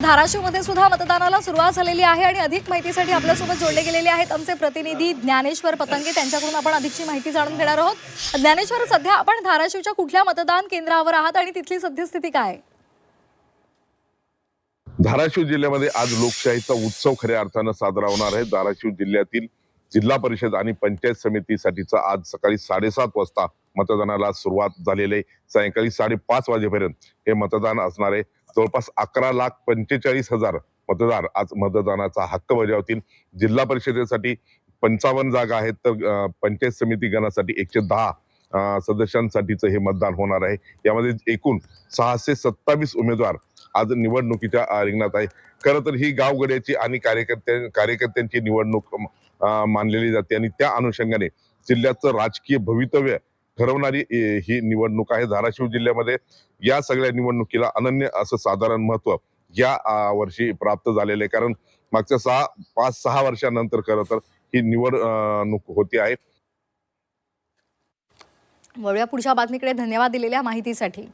धाराशिवमध्ये सुद्धा मतदानाला सुरुवात झालेली आहे आणि अधिक माहितीसाठी आपल्यासोबत जोडले गेलेले आहेत आमचे प्रतिनिधी ज्ञानेश्वर पतंगे। त्यांच्याकडून आपण अधिकची माहिती जाणून घेणार आहोत। ज्ञानेश्वर, सध्या आपण धाराशिवच्या कुठल्या मतदान केंद्रावर आहात आणि तिथली सद्यस्थिती काय आहे? धाराशिव जिल्ह्यामध्ये आज लोकशाहीचा उत्सव खऱ्या अर्थानं साजरा होणार आहे। धाराशिव जिल्ह्यातील जिल्हा परिषद आणि पंचायत समितीसाठीचा आज सकाळी 7:30 वाजता मतदानाला सुरुवात झालेली आहे। सायंकाळी 5:30 वाजेपर्यंत हे मतदान असणार आहे। जवळपास 11,45,000 मतदार आज मतदानाचा हक्क बजावतील। जिल्हा परिषदेसाठी 55 जागा आहेत, तर पंचायत समिती गणासाठी 110 सदस्यांसाठीचं हे मतदान होणार आहे। यामध्ये एकूण 627 उमेदवार आज निवडणुकीच्या रिंगणात आहे। खरं तर ही गावगड्याची आणि कार्यकर्त्यांची निवडणूक मानलेली जाते आणि त्या अनुषंगाने जिल्ह्याचं राजकीय भवितव्य ठरवणारी ही निवडणूक आहे। धाराशिव जिल्ह्यामध्ये या सगळ्या निवडणुकीला अनन्य असं साधारण महत्व या वर्षी प्राप्त झालेलं आहे, कारण मागच्या 5-6 वर्षानंतर खरं तर ही निवडणूक होती आहे। वळूया पुढच्या बातमीकडे। धन्यवाद दिलेल्या माहितीसाठी।